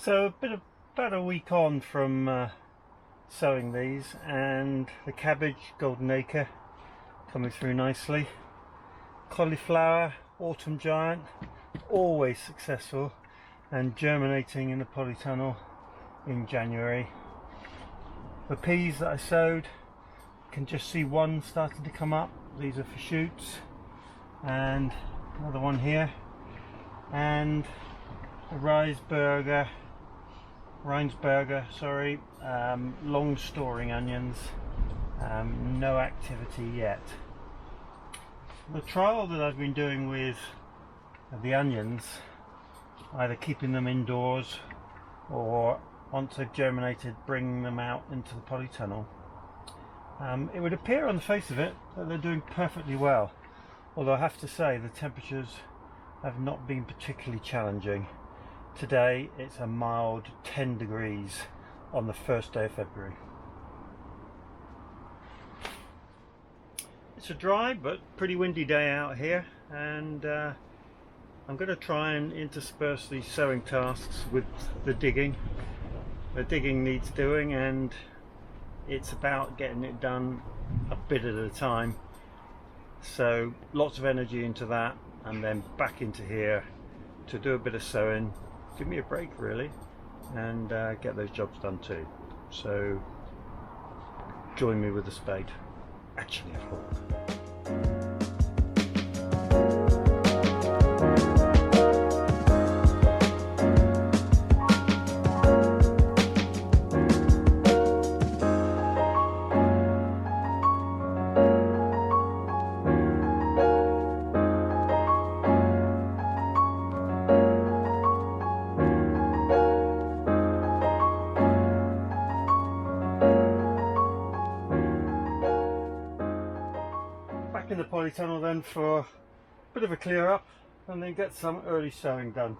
So about a week on from sowing these, and the cabbage, golden acre, coming through nicely. Cauliflower, autumn giant, always successful and germinating in the polytunnel in January. The peas that I sowed, can just see one starting to come up. These are for shoots, and another one here, and the Rheinsberger, long storing onions. No activity yet. The trial that I've been doing with the onions, either keeping them indoors or once they've germinated bringing them out into the polytunnel, it would appear on the face of it that they're doing perfectly well, although I have to say the temperatures have not been particularly challenging. Today it's a mild 10 degrees on the first day of February. It's a dry but pretty windy day out here, and I'm going to try and intersperse these sowing tasks with the digging. The digging needs doing, and it's about getting it done a bit at a time. So lots of energy into that, and then back into here to do a bit of sowing, give me a break really, and get those jobs done too. So join me with the spade, actually a fork. In the polytunnel then for a bit of a clear up, and then get some early sowing done.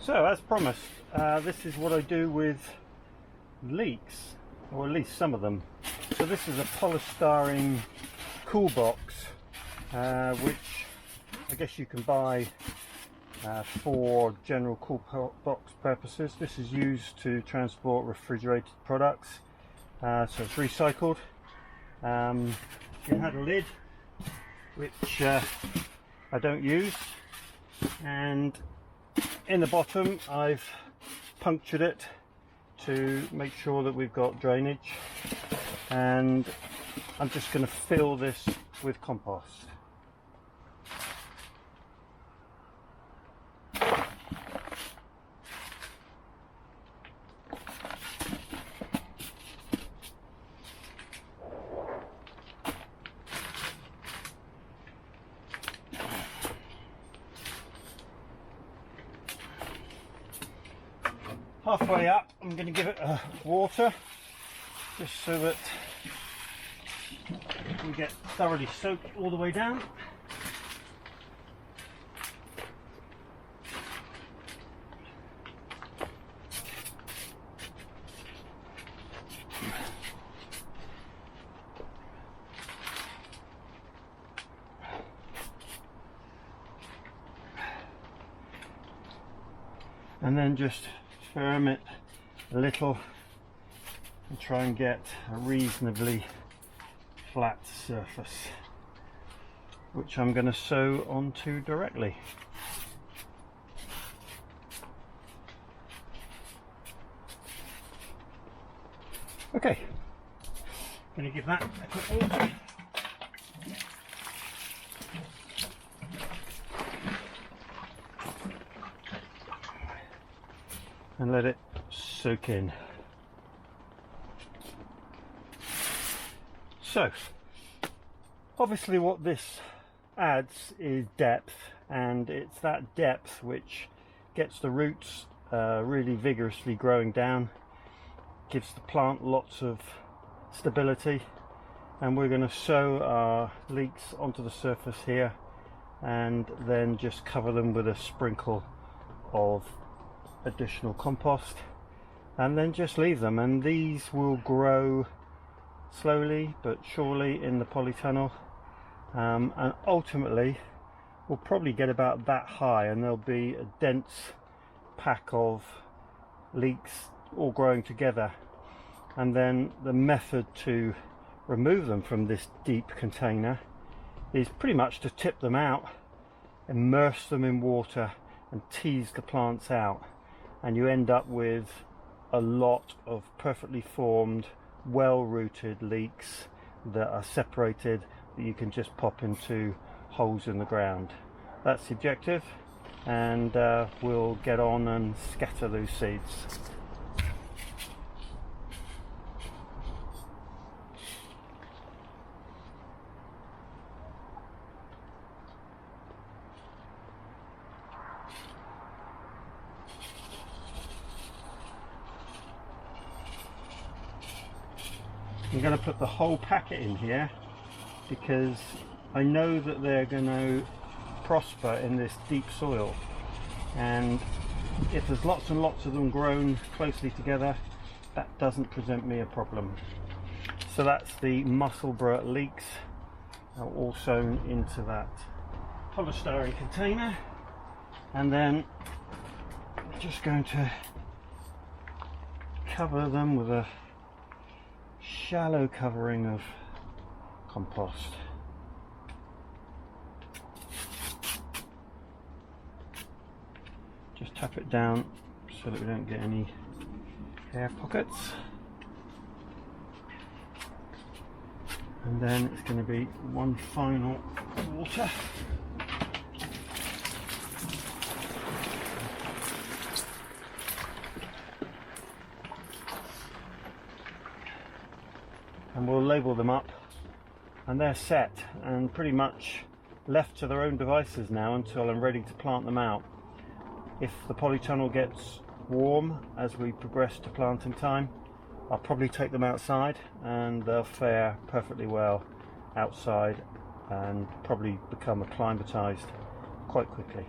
So, as promised, this is what I do with Leeks, or at least some of them. So this is a polystyrene cool box, which I guess you can buy for general cool box purposes. This is used to transport refrigerated products, so it's recycled. It had a lid, which I don't use, and in the bottom I've punctured it to make sure that we've got drainage, and I'm just going to fill this with compost. Halfway up, I'm going to give it water, just so that we get thoroughly soaked all the way down. And then just firm it a little and try and get a reasonably flat surface, which I'm going to sow onto directly. Okay, I'm going to give that a quick water. And let it soak in. So, obviously what this adds is depth, and it's that depth which gets the roots really vigorously growing down, gives the plant lots of stability. And we're going to sow our leeks onto the surface here and then just cover them with a sprinkle of additional compost and then just leave them, and these will grow slowly but surely in the polytunnel, and ultimately we'll probably get about that high and there'll be a dense pack of leeks all growing together. And then the method to remove them from this deep container is pretty much to tip them out, immerse them in water and tease the plants out, and you end up with a lot of perfectly formed, well-rooted leeks that are separated, that you can just pop into holes in the ground. That's the objective, and we'll get on and scatter those seeds. I'm going to put the whole packet in here because I know that they're going to prosper in this deep soil, and if there's lots and lots of them grown closely together, that doesn't present me a problem. So that's the Musselburgh leeks, all sown into that polystyrene container, and then I'm just going to cover them with a shallow covering of compost. Just tap it down so that we don't get any air pockets, and then it's going to be one final water. And we'll label them up, and they're set and pretty much left to their own devices now until I'm ready to plant them out. If the polytunnel gets warm as we progress to planting time, I'll probably take them outside and they'll fare perfectly well outside and probably become acclimatized quite quickly.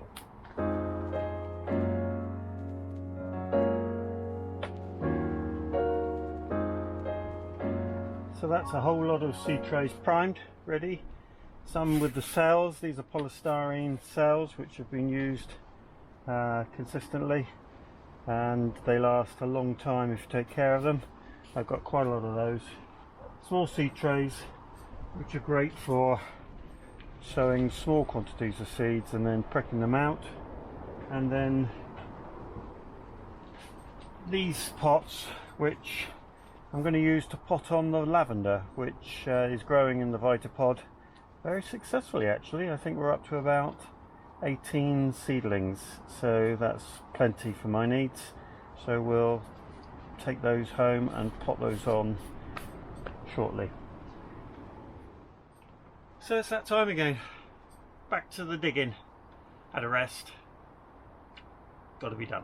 So that's a whole lot of seed trays primed, ready. Some with the cells. These are polystyrene cells which have been used consistently, and they last a long time if you take care of them. I've got quite a lot of those. Small seed trays which are great for sowing small quantities of seeds and then pricking them out. And then these pots which I'm going to use to pot on the lavender, which is growing in the Vitapod very successfully actually. I think we're up to about 18 seedlings, so that's plenty for my needs. So we'll take those home and pot those on shortly. So it's that time again. Back to the digging. Had a rest. Got to be done.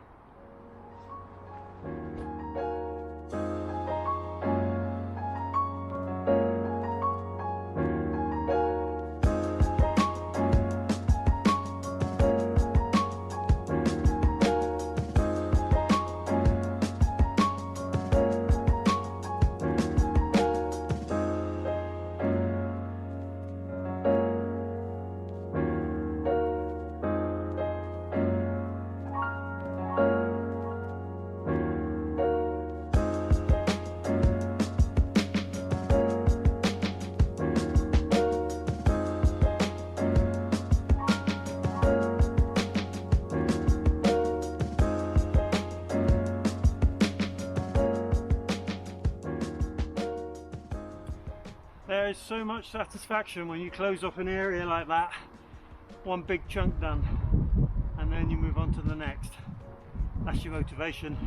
There is so much satisfaction when you close off an area like that. One big chunk done, and then you move on to the next. That's your motivation,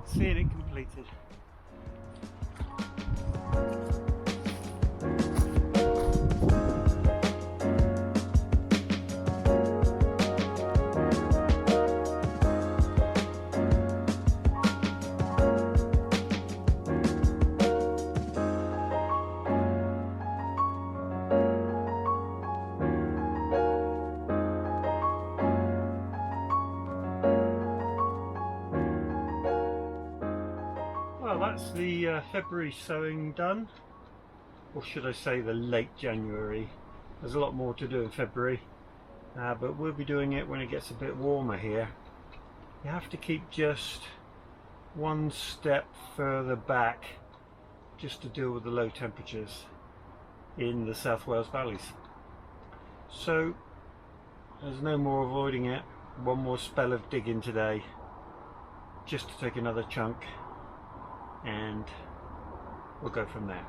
seeing it completed. that's the February sowing done, or should I say the late January. There's a lot more to do in February, but we'll be doing it when it gets a bit warmer here. You have to keep just one step further back just to deal with the low temperatures in the South Wales valleys. So there's no more avoiding it. One more spell of digging today, just to take another chunk, and we'll go from there.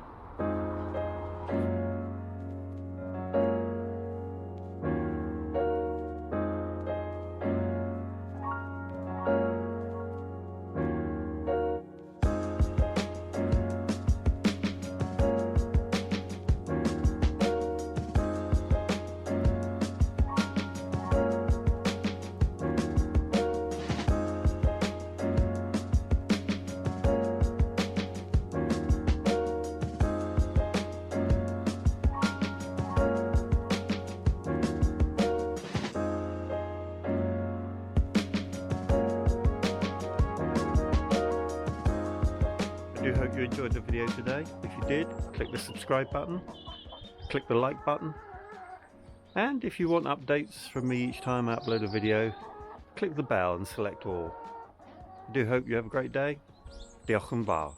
I do hope you enjoyed the video today. If you did, click the subscribe button, click the like button, and if you want updates from me each time I upload a video, click the bell and select all. I do hope you have a great day. Diolch yn fawr.